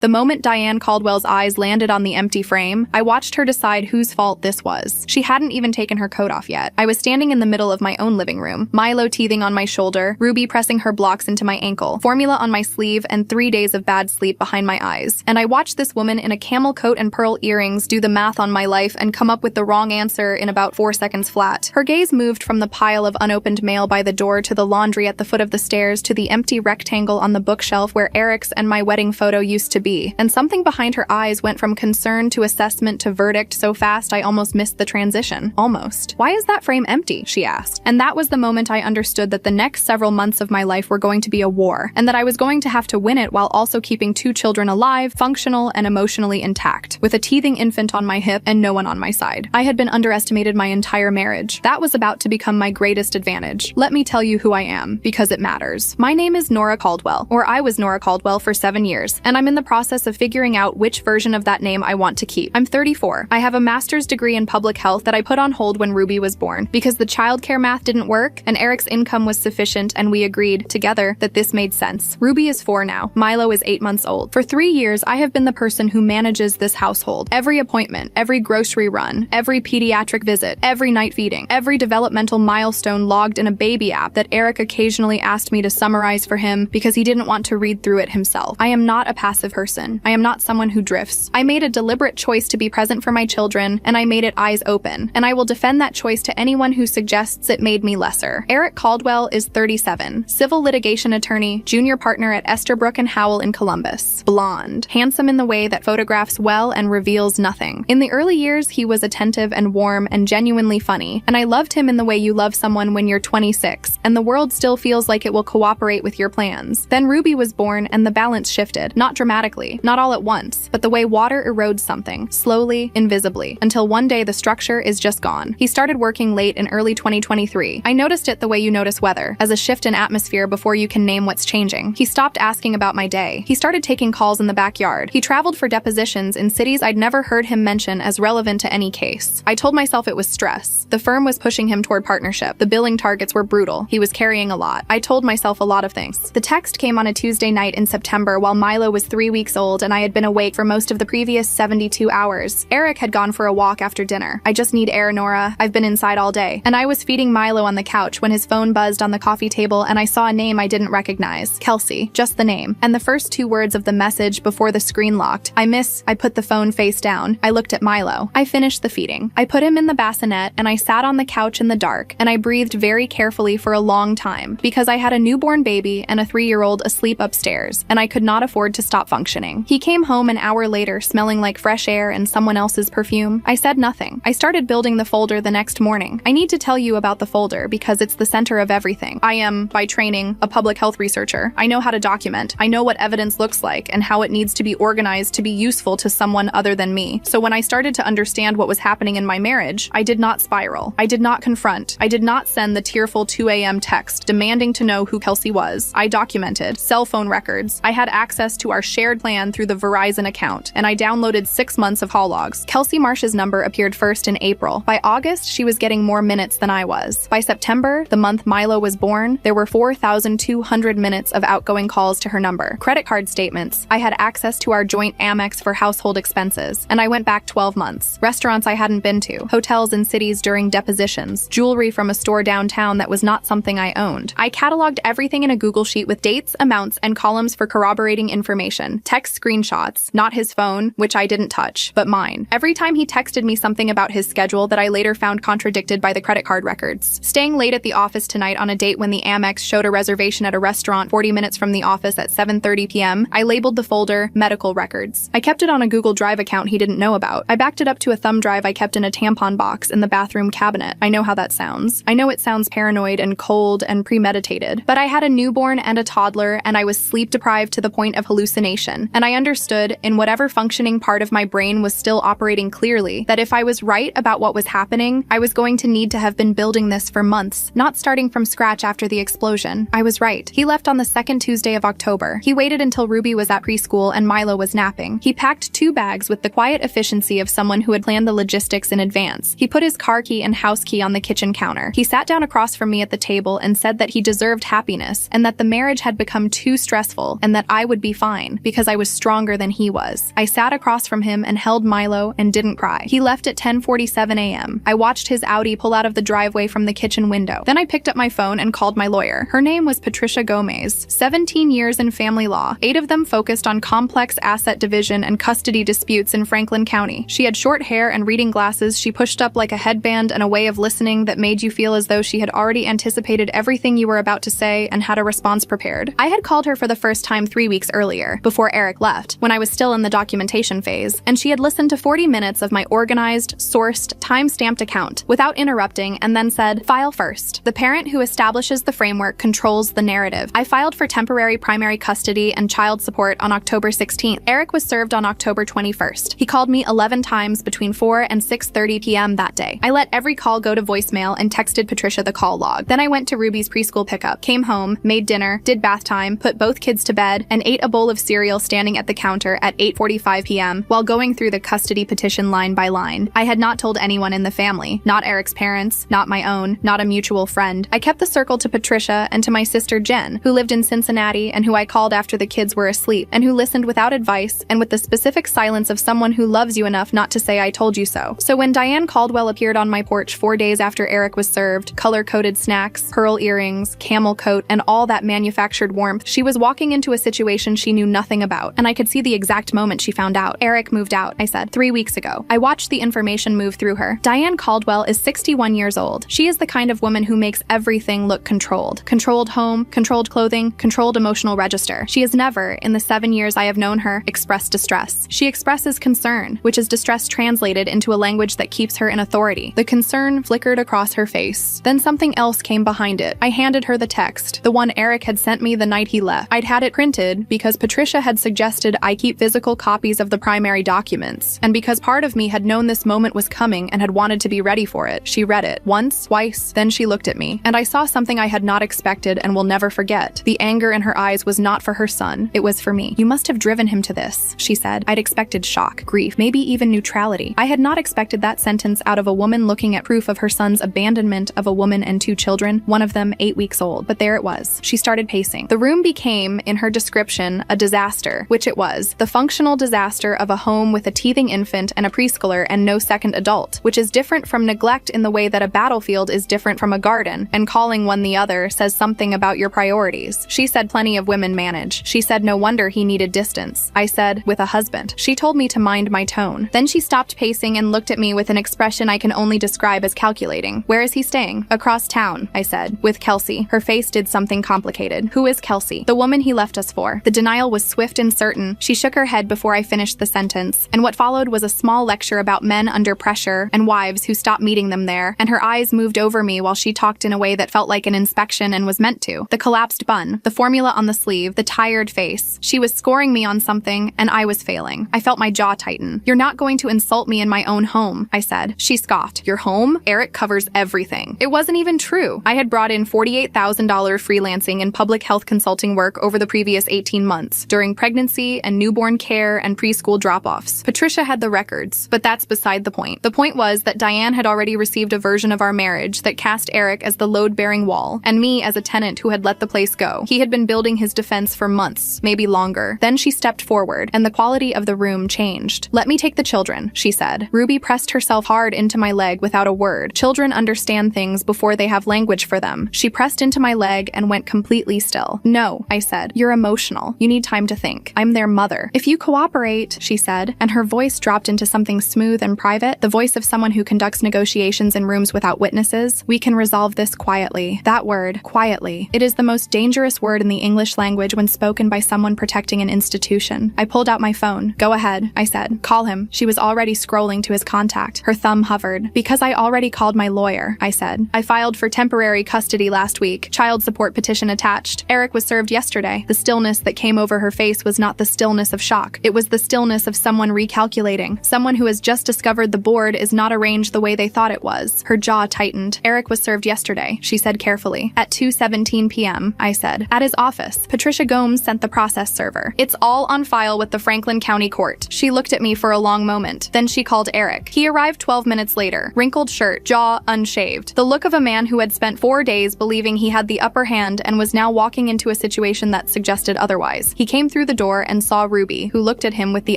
The moment Diane Caldwell's eyes landed on the empty frame, I watched her decide whose fault this was. She hadn't even taken her coat off yet. I was standing in the middle of my own living room, Milo teething on my shoulder, Ruby pressing her blocks into my ankle, formula on my sleeve, and 3 days of bad sleep behind my eyes. And I watched this woman in a camel coat and pearl earrings do the math on my life and come up with the wrong answer in about 4 seconds flat. Her gaze moved from the pile of unopened mail by the door to the laundry at the foot of the stairs to the empty rectangle on the bookshelf where Eric's and my wedding photo used to be. And something behind her eyes went from concern to assessment to verdict so fast I almost missed the transition. Almost. "Why is that frame empty?" she asked. And that was the moment I understood that the next several months of my life were going to be a war, and that I was going to have to win it while also keeping 2 children alive, functional, and emotionally intact, with a teething infant on my hip and no one on my side. I had been underestimated my entire marriage. That was about to become my greatest advantage. Let me tell you who I am, because it matters. My name is Nora Caldwell, or I was Nora Caldwell for 7 years, and I'm in the process of figuring out which version of that name I want to keep. I'm 34. I have a master's degree in public health that I put on hold when Ruby was born, because the childcare math didn't work, and Eric's income was sufficient, and we agreed, together, that this made sense. Ruby is 4 now. Milo is 8 months old. For 3 years, I have been the person who manages this household. Every appointment, every grocery run, every pediatric visit, every night feeding, every developmental milestone logged in a baby app that Eric occasionally asked me to summarize for him because he didn't want to read through it himself. I am not a passive person. I am not someone who drifts. I made a deliberate choice to be present for my children, and I made it eyes open, and I will defend that choice to anyone who suggests it made me lesser. Eric Caldwell is 37, civil litigation attorney, junior partner at Esterbrook and Howell in Columbus. Blonde, handsome in the way that photographs well and reveals nothing. In the early years, he was attentive and warm and genuinely funny, and I loved him in the way you love someone when you're 26, and the world still feels like it will cooperate with your plans. Then Ruby was born, and the balance shifted, not dramatically, not all at once, but the way water erodes something, slowly, invisibly, until one day the structure is just gone. He started working late in early 2023. I noticed it the way you notice weather, as a shift in atmosphere before you can name what's changing. He stopped asking about my day. He started taking calls in the backyard. He traveled for depositions in cities I'd never heard him mention as relevant to any case. I told myself it was stress. The firm was pushing him toward partnership. The billing targets were brutal. He was carrying a lot. I told myself a lot of things. The text came on a Tuesday night in September while Milo was 3 weeks old and I had been awake for most of the previous 72 hours. Eric had gone for a walk after dinner. "I just need air, Nora. I've been inside all day." And I was feeding Milo on the couch when his phone buzzed on the coffee table and I saw a name I didn't recognize. Kelsey. Just the name. And the first 2 words of the message before the screen locked. I put the phone face down. I looked at Milo. I finished the feeding. I put him in the bassinet and I sat on the couch in the dark and I breathed very carefully for a long time because I had a newborn baby and a 3-year-old asleep upstairs and I could not afford to stop functioning. He came home an hour later smelling like fresh air and someone else's perfume. I said nothing. I started building the folder the next morning. I need to tell you about the folder because it's the center of everything. I am, by training, a public health researcher. I know how to document. I know what evidence looks like and how it needs to be organized to be useful to someone other than me. So when I started to understand what was happening in my marriage, I did not spiral. I did not confront. I did not send the tearful 2 a.m. text demanding to know who Kelsey was. I documented cell phone records. I had access to our shared plan through the Verizon account, and I downloaded 6 months of call logs. Kelsey Marsh's number appeared first in April. By August, she was getting more minutes than I was. By September, the month Milo was born, there were 4,200 minutes of outgoing calls to her number. Credit card statements. I had access to our joint Amex for household expenses, and I went back 12 months. Restaurants I hadn't been to, hotels in cities during depositions, jewelry from a store downtown that was not something I owned. I cataloged everything in a Google sheet with dates, amounts, and columns for corroborating information. Text screenshots, not his phone, which I didn't touch, but mine. Every time he texted me something about his schedule that I later found contradicted by the credit card records. Staying late at the office tonight on a date when the Amex showed a reservation at a restaurant 40 minutes from the office at 7:30 p.m., I labeled the folder medical records. I kept it on a Google Drive account he didn't know about. I backed it up to a thumb drive I kept in a tampon box in the bathroom cabinet. I know how that sounds. I know it sounds paranoid and cold and premeditated, but I had a newborn and a toddler and I was sleep deprived to the point of hallucination, and I understood, in whatever functioning part of my brain was still operating clearly, that if I was right about what was happening, I was going to need to have been building this for months, not starting from scratch after the explosion. I was right. He left on the second Tuesday of October. He waited until Ruby was at preschool and Milo was napping. He packed 2 bags with the quiet efficiency of someone who had planned the logistics in advance. He put his car key and house key on the kitchen counter. He sat down across from me at the table and said that he deserved happiness and that the marriage had become too stressful and that I would be fine because I was stronger than he was. I sat across from him and held Milo and didn't cry. He left at 10:47 a.m. I watched his Audi pull out of the driveway from the kitchen window. Then I picked up my phone and called my lawyer. Her name was Patricia Gomez. 17 years in family law, 8 of them focused on complex asset division and custody disputes in Franklin County. She had short hair and reading glasses she pushed up like a headband, and a way of listening that made you feel as though she had already anticipated everything you were about to say and had a response prepared. I had called her for the first time 3 weeks earlier, before Eric left, when I was still in the documentation phase, and she had listened to 40 minutes of my organized, sourced, time-stamped account without interrupting, and then said, "File first. The parent who establishes the framework controls the narrative." I filed for temporary primary custody and child support on October 16th. Eric was served on October 21st. He called me 11 times between 4 and 6:30 p.m. that day. I let every call go to voicemail and texted Patricia the call log. Then I went to Ruby's preschool pickup, came home, made dinner, did bath time, put both kids to bed, and ate a bowl of cereal standing at the counter at 8:45 p.m. while going through the custody petition line by line. I had not told anyone in the family, not Eric's parents, not my own, not a mutual friend. I kept the circle to Patricia and to my sister Jen, who lived in Cincinnati and who I called after the kids were asleep, and who listened without advice and with the specific silence of someone who loves you enough not to say "I told you so." So when Diane Caldwell appeared on my porch 4 days after Eric was served, color-coded snacks, pearl earrings, camel coat, and all that manufactured warmth, she was walking into a situation she knew nothing about, and I could see the exact moment she found out. "Eric moved out," I said, 3 weeks ago. I watched the information move through her. Diane Caldwell is 61 years old. She is the kind of woman who makes everything look controlled. Controlled home, controlled clothing, controlled emotional register. She has never, in the 7 years I have known her, expressed distress. She expresses concern, which is distress translated into a language that keeps her in authority. The concern flickered across her face. Then something else came behind it. I handed her the text, the one Eric had sent me the night he left. I'd had it printed because Patricia had suggested I keep physical copies of the primary documents, and because part of me had known this moment was coming and had wanted to be ready for it. She read it once, twice, then she looked at me, and I saw something I had not expected and will never forget. The anger in her eyes was not for her son, it was for me. "You must have driven him to this," she said. I'd expected shock, grief, maybe even neutrality. I had not expected that sentence out of a woman looking at proof of her son's abandonment of a woman and 2 children, one of them 8 weeks old. But there it was. She started pacing. The room became, in her description, a disaster, which it was. The functional disaster of a home with a teething infant and a preschooler and no second adult, which is different from neglect in the way that a battlefield is different from a garden, and calling one the other says something about your priorities. She said plenty of women manage. She said no wonder he needed distance. I said, with a husband. She told me to mind my tone. Then she stopped pacing and looked at me with an expression I can only describe as calculating. "Where is he staying?" "Across town," I said, "with Kelsey." Her face did something complicated. "Who is Kelsey?" "The woman he left us for." The denial was swift and certain. She shook her head before I finished the sentence, and what followed was a small lecture about men under pressure and wives who stopped meeting them there, and her eyes moved over me while she talked in a way that felt like an inspection and was meant to. The collapsed bun, the formula on the sleeve, the tired face. She was scoring me on something, and I was failing. I felt my jaw tighten. "You're not going to insult me in my own home," I said. She scoffed. "Your home? Eric covers everything." It wasn't even true. I had brought in $48,000 freelancing and public health consulting work over the previous 18 months, during pregnancy and newborn care and preschool drop-offs. Patricia had the records, but that's beside the point. The point was that Diane had already received a version of our marriage that cast Eric as the load-bearing wall, and me as a tenant who had let the place go. He had been building his defense for months, maybe longer. Then she stepped forward, and the quality of the room changed. "Let me take the children," she said. Ruby pressed herself hard into my leg without a word. Children understand things before they have language for them. She pressed into my leg and went completely still. "No," I said. "You're emotional. You need time to think. I'm their mother." "If you cooperate," she said, and her voice dropped into something smooth and private, the voice of someone who conducts negotiations in rooms without witnesses, "we can resolve this quietly." That word, quietly. It is the most dangerous word in the English language when spoken by someone protecting an institution. I pulled out my phone. "Go ahead," I said. "Call him." She was already scrolling to his contact. Her thumb hovered. "Because I already called my lawyer," I said. "I filed for temporary custody last week. Child support petition attached. Eric was served yesterday." The stillness that came over her face was not the stillness of shock. It was the stillness of someone recalculating. Someone who has just discovered the board is not arranged the way they thought it was. Her jaw tightened. "Eric was served yesterday," she said carefully. "At 2:17 p.m., I said. "At his office. Patricia Gomes sent the process server. It's all on file with the Franklin County Court." She looked at me for a long moment. Then she called Eric. He arrived 12 minutes later. Wrinkled shirt, jaw unshaved. The look of a man who had spent 4 days believing he had the upper hand and was now walking into a situation that suggested otherwise. He came through the door and saw Ruby, who looked at him with the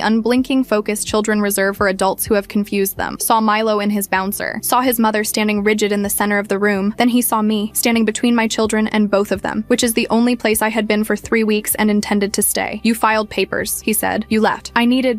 unblinking focus children reserve for adults who have confused them. Saw Milo in his bouncer. Saw his mother standing rigid in the center of the room. Then he saw me, standing between my children and both of them, which is the only place I had been for 3 weeks and intended to stay. You filed papers, he said. You left.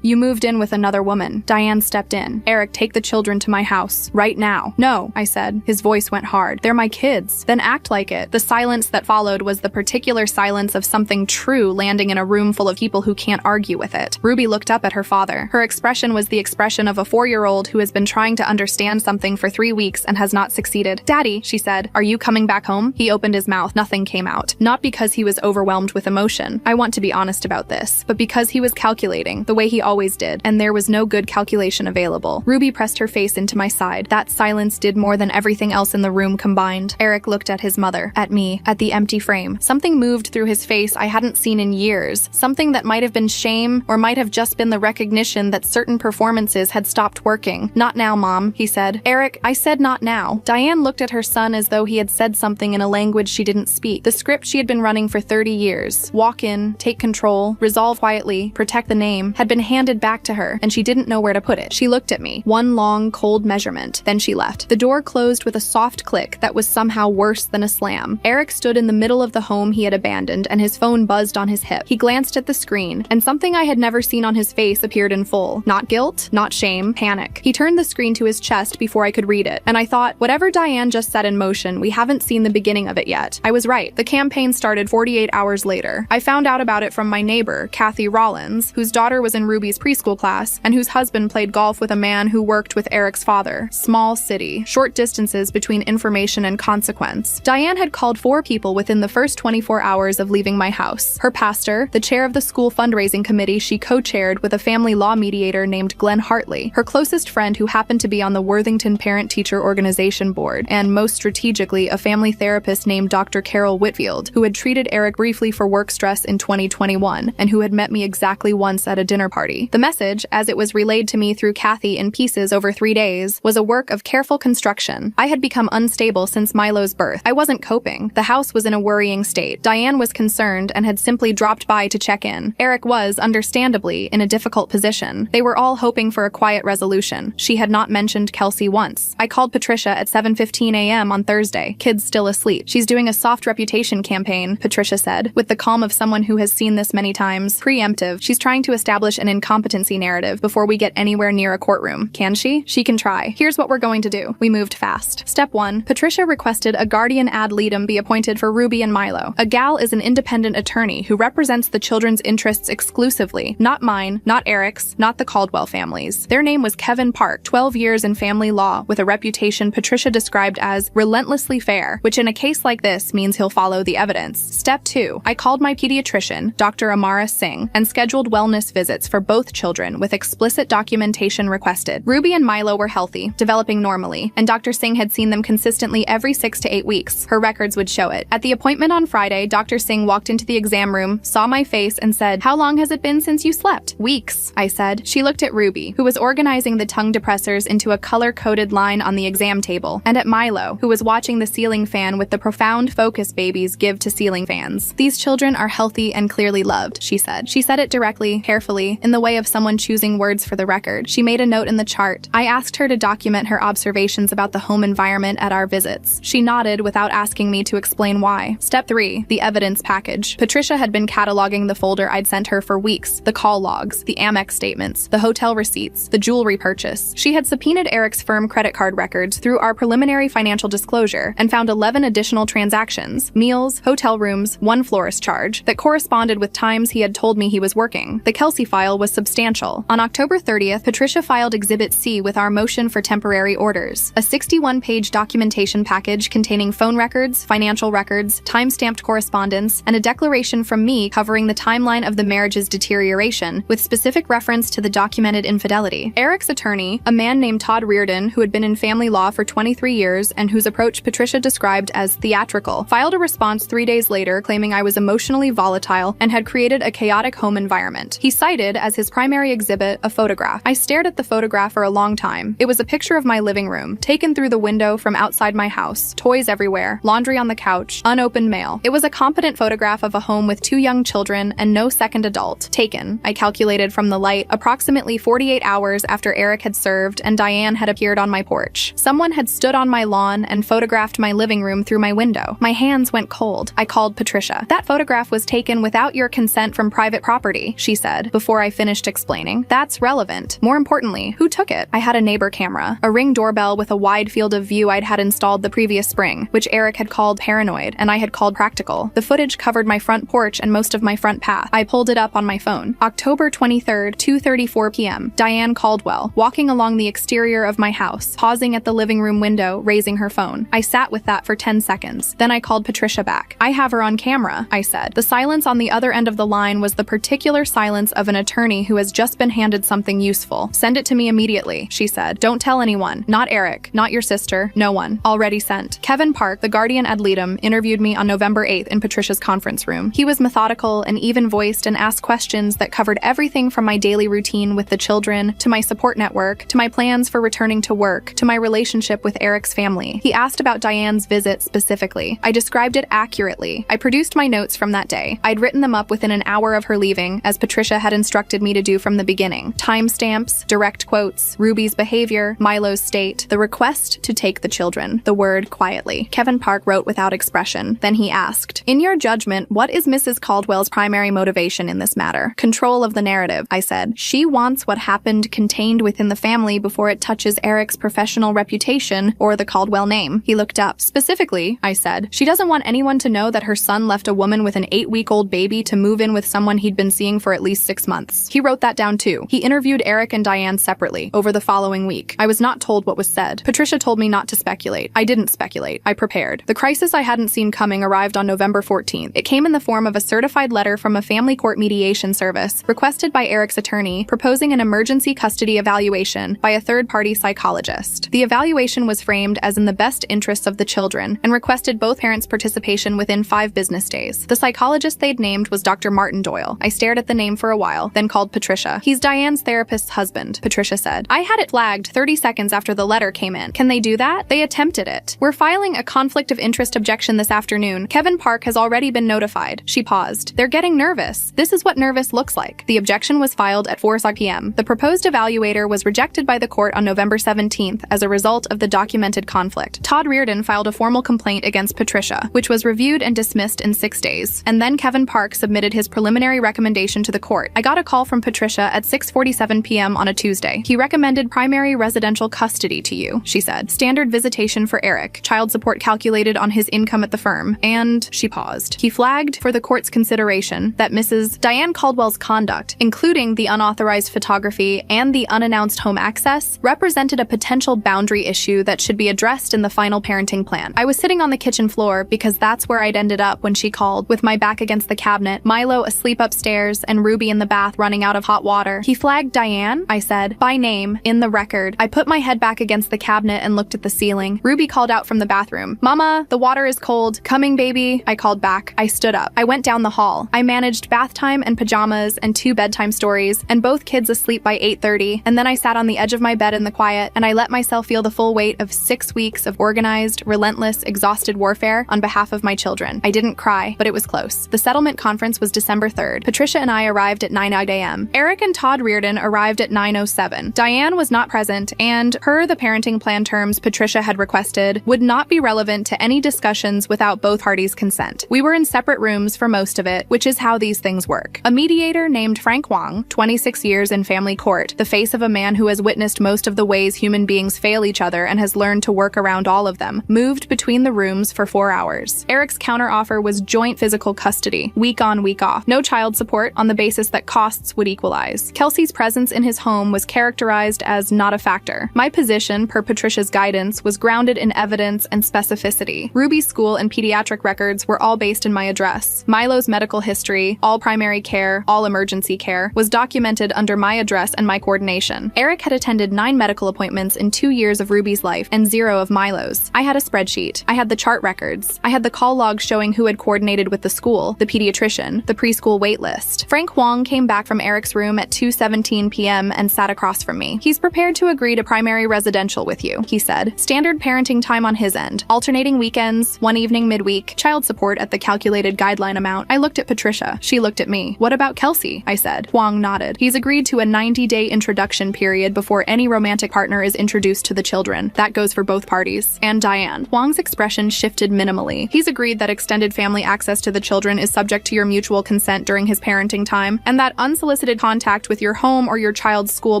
You moved in with another woman. Diane stepped in. Eric, take the children to my house. Right now. No, I said. His voice went hard. They're my kids. Then act like it. The silence that followed was the particular silence of something true landing in a room full of people who can't argue with it. Ruby looked up at her father. Her expression was the expression of a 4-year-old who has been trying to understand something for 3 weeks and has not succeeded. Daddy, she said, are you coming back home? He opened his mouth. Nothing came out. Not because he was overwhelmed with emotion. I want to be honest about this, but because he was calculating, the way he always did, and there was no good calculation available. Ruby pressed her face into my side. That silence did more than everything else in the room combined. Eric looked at his mother, at me, at the empty frame. Something moved through his face I hadn't seen in years. Something that might have been shame, or might have just been the recognition that certain performances had stopped working. Not now, Mom, he said. Eric, I said not now. Diane looked at her son as though he had said something in a language she didn't speak. The script she had been running for 30 years. Walk in, take control, resolve quietly, protect the name, had been handed back to her, and she didn't know where to put it. She looked at me. One long, cold measurement. Then she left. The door closed with a soft click that was somehow worse than a slam. Eric stood in the middle of the home he had abandoned, and his phone buzzed on his hip. He glanced at the screen, and something I had never seen on his face appeared in full. Not guilt, not shame, panic. He turned the screen to his chest before I could read it, and I thought, whatever Diane just set in motion, we haven't seen the beginning of it yet. I was right. The campaign started 48 hours later. I found out about it from my neighbor, Kathy Rollins, whose daughter was in Ruby's preschool class, and whose husband played golf with a man who worked with Eric's father. Small city. Short distances between information and consequence. Diane had called 4 people within the first 24 hours of leaving my house. Her pastor, the chair of the school fundraising committee she co-chaired with a family law mediator named Glenn Hartley, her closest friend who happened to be on the Worthington Parent-Teacher Organization board, and most strategically, a family therapist named Dr. Carol Whitfield, who had treated Eric briefly for work stress in 2021, and who had met me exactly once at a dinner party. The message, as it was relayed to me through Kathy in pieces over 3 days, was a work of careful construction. I had become unstable since Milo's birth. I wasn't coping. The house was in a worrying state. Diane was concerned and had simply dropped by to check in. Eric was, understandably, in a difficult position. They were all hoping for a quiet resolution. She had not mentioned Kelsey once. I called Patricia at 7:15 a.m. on Thursday. Kids still asleep. She's doing a soft reputation campaign, Patricia said, with the calm of someone who has seen this many times. Preemptive. She's trying to establish an incompetency narrative before we get anywhere near a courtroom. Can she? She can try. Here's what we're going to do. We moved fast. Step 1. Patricia requested a guardian ad litem be appointed for Ruby and Milo. A gal is an independent attorney who represents the children's interests exclusively. Not mine, not Eric's, not the Caldwell family's. Their name was Kevin Park, 12 years in family law, with a reputation Patricia described as relentlessly fair, which in a case like this means he'll follow the evidence. Step 2. I called my pediatrician, Dr. Amara Singh, and scheduled wellness visits for both children with explicit documentation requested. Ruby and Milo were healthy, developing normally, and Dr. Singh had seen them consistently every 6 to 8 weeks. Her records would show it. At the appointment on Friday, Dr. Singh walked into the exam room, saw my face, and said, "How long has it been since you slept?" "Weeks," I said. She looked at Ruby, who was organizing the tongue depressors into a color-coded line on the exam table, and at Milo, who was watching the ceiling fan with the profound focus babies give to ceiling fans. "These children are healthy and clearly loved," she said. She said it directly, carefully, in the way of someone choosing words for the record. She made a note in the chart. I asked her to document her observations about the home environment at our visits. She nodded without asking me to explain why. Step 3. The evidence package. Patricia had been cataloging the folder I'd sent her for weeks. The call logs, the Amex statements, the hotel receipts, the jewelry purchase. She had subpoenaed Eric's firm credit card records through our preliminary financial disclosure and found 11 additional transactions, meals, hotel rooms, 1 florist charge, that corresponded with times he had told me he was working. The Kelsey file was substantial. On October 30th, Patricia filed Exhibit C with our motion for temporary orders, a 61-page documentation package containing phone records, financial records, time-stamped correspondence, and a declaration from me covering the timeline of the marriage's deterioration, with specific reference to the documented infidelity. Eric's attorney, a man named Todd Reardon, who had been in family law for 23 years and whose approach Patricia described as theatrical, filed a response 3 days later claiming I was emotionally volatile and had created a chaotic home environment. He cited as his primary exhibit a photograph. I stared at the photograph for a long time. It was a picture of my living room, taken through the window from outside my house, toys everywhere, laundry on the couch, unopened mail. It was a competent photograph of a home with 2 young children and no second adult. Taken, I calculated from the light, approximately 48 hours after Eric had served and Diane had appeared on my porch. Someone had stood on my lawn and photographed my living room through my window. My hands went cold. I called Patricia. That photograph was taken without your consent from private property, she said, before I finished explaining. That's relevant. More importantly, who took it? I had a neighbor camera, a Ring doorbell with a wide field of view I'd had installed the previous spring, which Eric had called paranoid and I had called practical. The footage covered my front porch and most of my front path. I pulled it up on my phone. October 23rd, 2:34 p.m. Diane Caldwell, walking along the exterior of my house, pausing at the living room window, raising her phone. I sat with that for 10 seconds. Then I called Patricia back. I have her on camera, I said. The silence on the other end of the line was the particular silence of an attorney who has just been handed something useful. Send it to me immediately, she said. Don't tell anyone. Not Eric. Not your sister. No one. Already sent. Kevin Park, the guardian ad litem, interviewed me on November 8th in Patricia's conference room. He was methodical and even-voiced and asked questions that covered everything from my daily routine with the children, to my support network, to my plans for returning to work, to my relationship with Eric's family. He asked about Diane's visit specifically. I described it accurately. I produced my notes from that day. I'd written them up within an hour of her leaving, as Patricia had instructed me to do from the beginning. Timestamps, direct quotes, Ruby's behavior, Milo's state, the request to take the children, the word quietly. Kevin Park wrote without expression. Then he asked, "In your judgment, what is Mrs. Caldwell's primary motivation in this matter?" "Control of the narrative," I said. "She wants what happened contained within the family before it touches Eric's professional reputation or the Caldwell name." He looked up. "Specifically," I said, "she doesn't want anyone to know that her son left a woman with an 8-week-old baby to move in with someone he'd been seeing for at least 6 months." He wrote that down too. He interviewed Eric and Diane separately over the following week. I was not told what was said. Patricia told me not to speculate. I didn't speculate. I prepared. The crisis I hadn't seen coming arrived on November 14th. It came in the form of a certified letter from a family court mediation service requested by Eric's attorney proposing an emergency custody evaluation by a third-party psychologist. The evaluation was framed as in the best interests of the children and requested both parents' participation within 5 business days. The psychologist they'd named was Dr. Martin Doyle. I stared at the name for a while, then called Patricia. "He's Diane's therapist's husband," Patricia said. "I had it flagged 30 seconds after the letter came in. Can they do that?" "They attempted it. We're filing a conflict of interest objection this afternoon. Kevin Park has already been notified." She paused. "They're getting nervous. This is what nervous looks like." The objection was filed at 4 p.m. The proposed evaluator was rejected by the court on November 17th as a result of the documented conflict. Todd Reardon filed a formal complaint against Patricia, which was reviewed and dismissed in 6 days. And then Kevin Park submitted his preliminary recommendation to the court. I got a call from Patricia at 6:47 p.m. on a Tuesday. "He recommended primary residential custody to you," she said. "Standard visitation for Eric, child support calculated on his income at the firm, and," she paused. "He flagged for the court's consideration that Mrs. Diane Caldwell's conduct, including the unauthorized photography and the unannounced home access, represented a potential boundary issue that should be addressed in the final parenting plan." I was sitting on the kitchen floor because that's where I'd ended up when she called, with my back against the cabinet, Milo asleep upstairs, and Ruby in the bath running out of hot water. "He flagged Diane," I said, "by name, in the record." I put my head back against the cabinet and looked at the ceiling. Ruby called out from the bathroom. "Mama, the water is cold. Coming, baby," I called back. I stood up. I went down the hall. I managed bath time and pajamas and 2 bedtime stories, and both kids asleep by 8:30, and then I sat on the edge of my bed in the quiet, and I let myself feel the full weight of 6 weeks of organized, relentless, exhausted warfare on behalf of my children. I didn't cry, but it was close. The settlement conference was December 3rd. Patricia and I arrived at 9 a.m. Eric and Todd Reardon arrived at 9:07. Diane was not present, and the parenting plan terms Patricia had requested would not be relevant to any discussions without both parties' consent. We were in separate rooms for most of it, which is how these things work. A mediator named Frank Wong, 26 years in family court, the face of a man who has witnessed most of the ways human beings fail each other and has learned to work around all of them, moved between the rooms for 4 hours. Eric's counteroffer was joint physical custody, week on, week off. No child support, on the basis that costs would equalize. Kelsey's presence in his home was characterized as not a factor. My position, per Patricia's guidance, was grounded in evidence and specificity. Ruby's school and pediatric records were all based in my address. Milo's medical history, all primary care, all emergency care, was documented under my address and my coordination. Eric had attended 9 medical appointments in 2 years of Ruby's life and 0 of Milo's. I had a spreadsheet. I had the chart records. I had the call log showing who had coordinated with the school, the pediatrician, the preschool wait list. Frank Wong came back from Eric's room at 2:17 p.m. and sat across from me. "He's prepared to agree to primary residential with you," he said. "Standard parenting time on his end. Alternating weekends, 1 evening midweek, child support at the calculated guideline amount." I looked at Patricia. AITA. She looked at me. What about Kelsey? I said. Huang nodded. He's agreed to a 90-day introduction period before any romantic partner is introduced to the children. That goes for both parties. And Diane. Huang's expression shifted minimally. He's agreed that extended family access to the children is subject to your mutual consent during his parenting time, and that unsolicited contact with your home or your child's school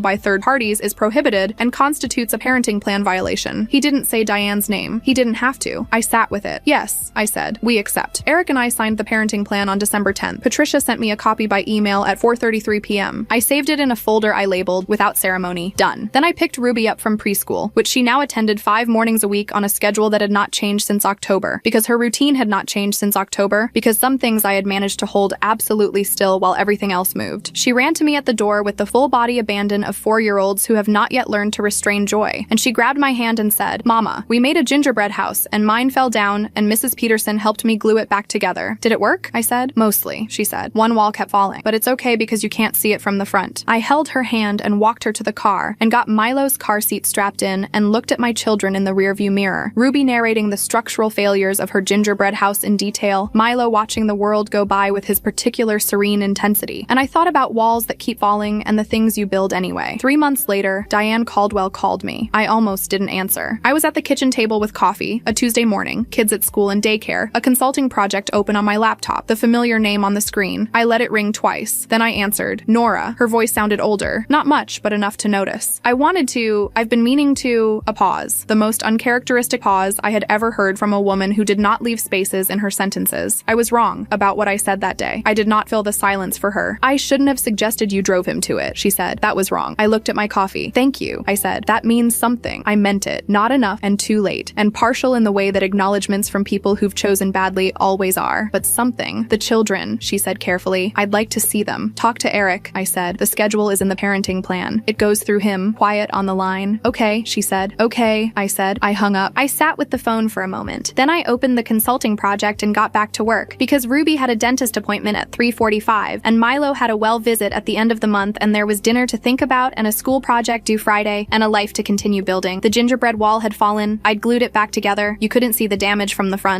by third parties is prohibited and constitutes a parenting plan violation. He didn't say Diane's name. He didn't have to. I sat with it. Yes, I said. We accept. Eric and I signed the parenting plan on December 10th. Patricia sent me a copy by email at 4:33 p.m. I saved it in a folder I labeled, "Without ceremony, done." Then I picked Ruby up from preschool, which she now attended 5 mornings a week on a schedule that had not changed since October, because her routine had not changed since October, because some things I had managed to hold absolutely still while everything else moved. She ran to me at the door with the full body abandon of 4-year-olds who have not yet learned to restrain joy, and she grabbed my hand and said, "Mama, we made a gingerbread house, and mine fell down, and Mrs. Peterson helped me glue it back together. Did it work?" I said. "Mostly," she said. "One wall kept falling, but it's okay because you can't see it from the front." I held her hand and walked her to the car, and got Milo's car seat strapped in, and looked at my children in the rearview mirror. Ruby narrating the structural failures of her gingerbread house in detail, Milo watching the world go by with his particular serene intensity. And I thought about walls that keep falling and the things you build anyway. 3 months later, Diane Caldwell called me. I almost didn't answer. I was at the kitchen table with coffee, a Tuesday morning, kids at school and daycare, a consulting project open on my laptop, the familiar name on the screen. I let it ring twice. Then I answered. Nora. Her voice sounded older. Not much, but enough to notice. I've been meaning to, a pause. The most uncharacteristic pause I had ever heard from a woman who did not leave spaces in her sentences. I was wrong about what I said that day. I did not fill the silence for her. "I shouldn't have suggested you drove him to it," she said. "That was wrong." I looked at my coffee. "Thank you," I said. "That means something." I meant it. Not enough and too late. And partial in the way that acknowledgments from people who've chosen badly always are. But something. "The children," she said carefully. "I'd like to see them." "Talk to Eric," I said. "The schedule is in the parenting plan. It goes through him." Quiet on the line. "Okay," she said. "Okay," I said. I hung up. I sat with the phone for a moment. Then I opened the consulting project and got back to work, because Ruby had a dentist appointment at 3:45, and Milo had a well visit at the end of the month, and there was dinner to think about, and a school project due Friday, and a life to continue building. The gingerbread wall had fallen. I'd glued it back together. You couldn't see the damage from the front.